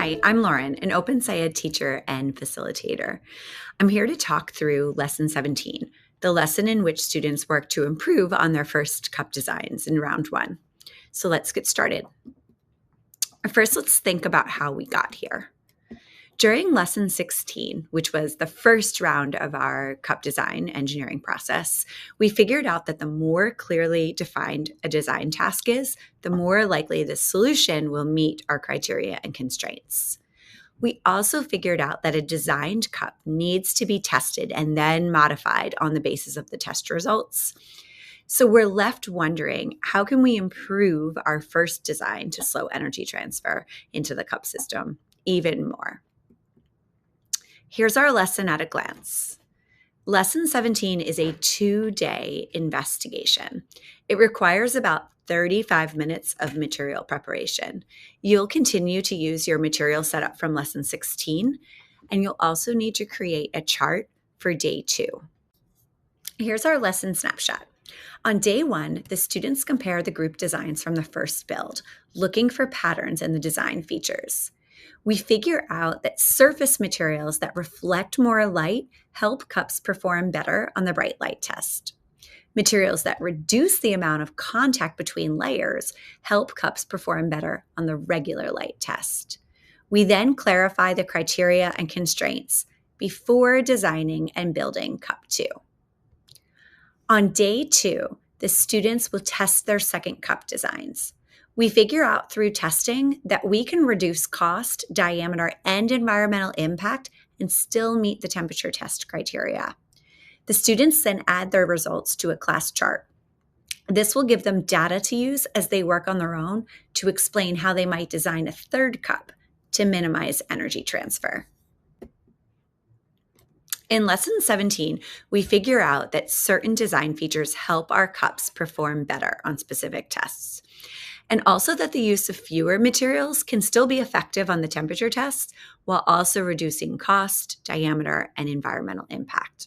Hi, I'm Lauren, an OpenSciEd teacher and facilitator. I'm here to talk through Lesson 17, the lesson in which students work to improve on their first cup designs in round one. So let's get started. First, let's think about how we got here. During Lesson 16, which was the first round of our cup design engineering process, we figured out that the more clearly defined a design task is, the more likely the solution will meet our criteria and constraints. We also figured out that a designed cup needs to be tested and then modified on the basis of the test results. So we're left wondering, how can we improve our first design to slow energy transfer into the cup system even more? Here's our lesson at a glance. Lesson 17 is a 2-day investigation. It requires about 35 minutes of material preparation. You'll continue to use your material setup from lesson 16, and you'll also need to create a chart for day 2. Here's our lesson snapshot. On day 1, the students compare the group designs from the first build, looking for patterns in the design features. We figure out that surface materials that reflect more light help cups perform better on the bright light test. Materials that reduce the amount of contact between layers help cups perform better on the regular light test. We then clarify the criteria and constraints before designing and building cup 2. On day 2, the students will test their second cup designs. We figure out through testing that we can reduce cost, diameter, and environmental impact and still meet the temperature test criteria. The students then add their results to a class chart. This will give them data to use as they work on their own to explain how they might design a third cup to minimize energy transfer. In Lesson 17, we figure out that certain design features help our cups perform better on specific tests, and also that the use of fewer materials can still be effective on the temperature tests while also reducing cost, diameter, and environmental impact.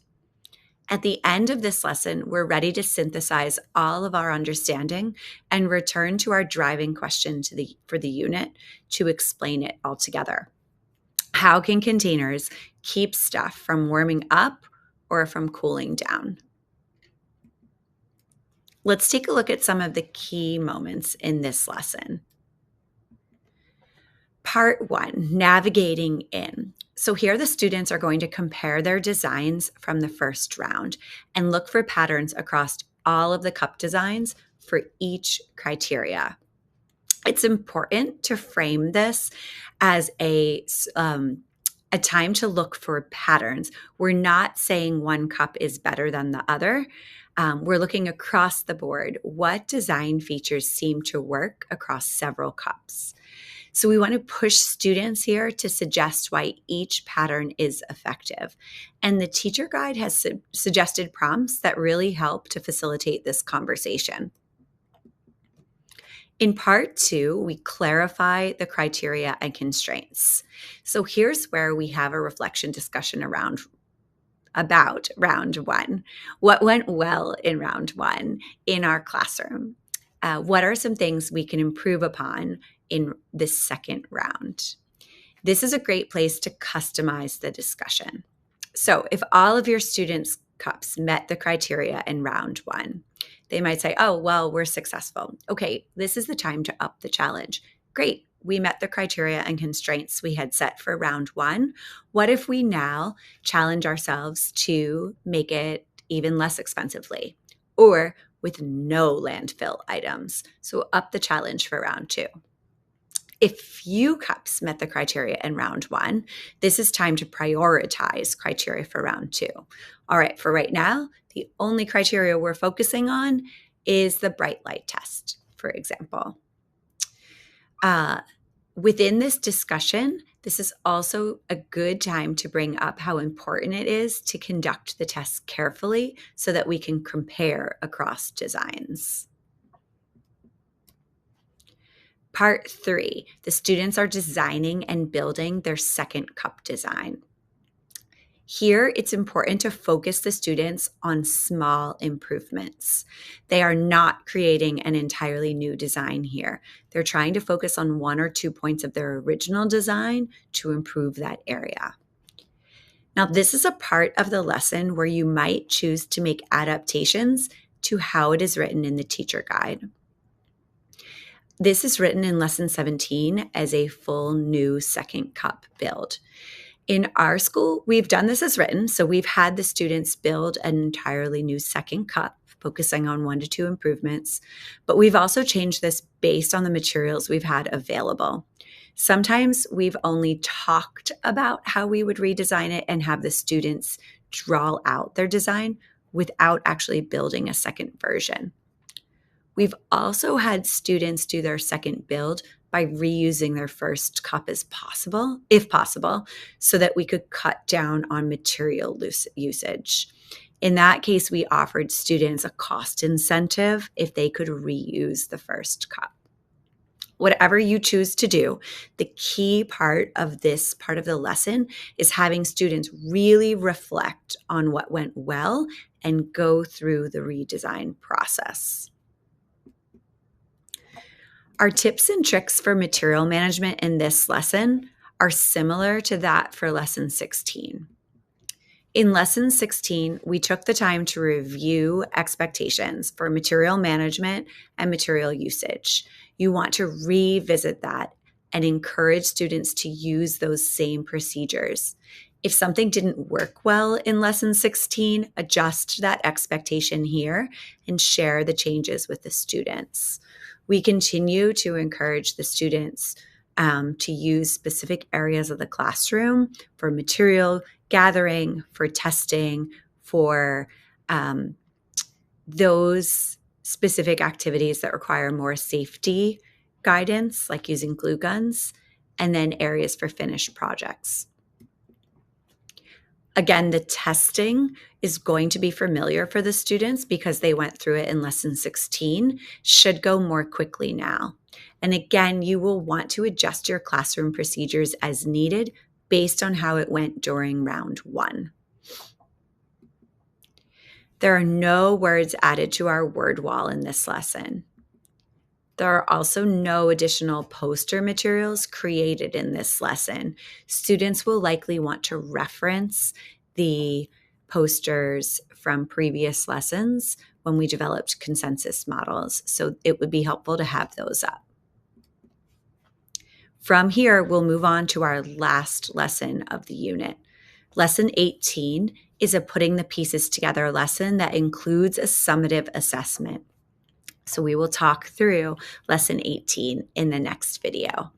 At the end of this lesson, we're ready to synthesize all of our understanding and return to our driving question for the unit to explain it all together. How can containers keep stuff from warming up or from cooling down? Let's take a look at some of the key moments in this lesson. Part 1, navigating in. So here the students are going to compare their designs from the first round and look for patterns across all of the cup designs for each criteria. It's important to frame this as a time to look for patterns. We're not saying one cup is better than the other. We're looking across the board. What design features seem to work across several cups? So we want to push students here to suggest why each pattern is effective. And the teacher guide has suggested prompts that really help to facilitate this conversation. In part 2, we clarify the criteria and constraints. So here's where we have a reflection discussion about round 1. What went well in round 1 in our classroom? What are some things we can improve upon in this second round? This is a great place to customize the discussion. So if all of your students' cups met the criteria in round 1, they might say, oh, well, we're successful. Okay, this is the time to up the challenge. Great, we met the criteria and constraints we had set for round 1. What if we now challenge ourselves to make it even less expensively or with no landfill items? So up the challenge for round 2. If few cups met the criteria in round 1, this is time to prioritize criteria for round 2. All right, for right now, the only criteria we're focusing on is the bright light test, for example. Within this discussion, this is also a good time to bring up how important it is to conduct the test carefully so that we can compare across designs. Part 3, the students are designing and building their second cup design. Here, it's important to focus the students on small improvements. They are not creating an entirely new design here. They're trying to focus on 1 or 2 points of their original design to improve that area. Now, this is a part of the lesson where you might choose to make adaptations to how it is written in the teacher guide. This is written in Lesson 17 as a full new second cup build. In our school, we've done this as written, so we've had the students build an entirely new second cup, focusing on 1 to 2 improvements, but we've also changed this based on the materials we've had available. Sometimes we've only talked about how we would redesign it and have the students draw out their design without actually building a second version. We've also had students do their second build by reusing their first cup as possible, if possible, so that we could cut down on material usage. In that case, we offered students a cost incentive if they could reuse the first cup. Whatever you choose to do, the key part of this part of the lesson is having students really reflect on what went well and go through the redesign process. Our tips and tricks for material management in this lesson are similar to that for Lesson 16. In Lesson 16, we took the time to review expectations for material management and material usage. You want to revisit that and encourage students to use those same procedures. If something didn't work well in Lesson 16, adjust that expectation here and share the changes with the students. We continue to encourage the students to use specific areas of the classroom for material gathering, for testing, for those specific activities that require more safety guidance, like using glue guns, and then areas for finished projects. Again, the testing is going to be familiar for the students because they went through it in Lesson 16, should go more quickly now. And again, you will want to adjust your classroom procedures as needed based on how it went during round 1. There are no words added to our word wall in this lesson. There are also no additional poster materials created in this lesson. Students will likely want to reference the posters from previous lessons when we developed consensus models, so it would be helpful to have those up. From here, we'll move on to our last lesson of the unit. Lesson 18 is a putting the pieces together lesson that includes a summative assessment. So we will talk through Lesson 18 in the next video.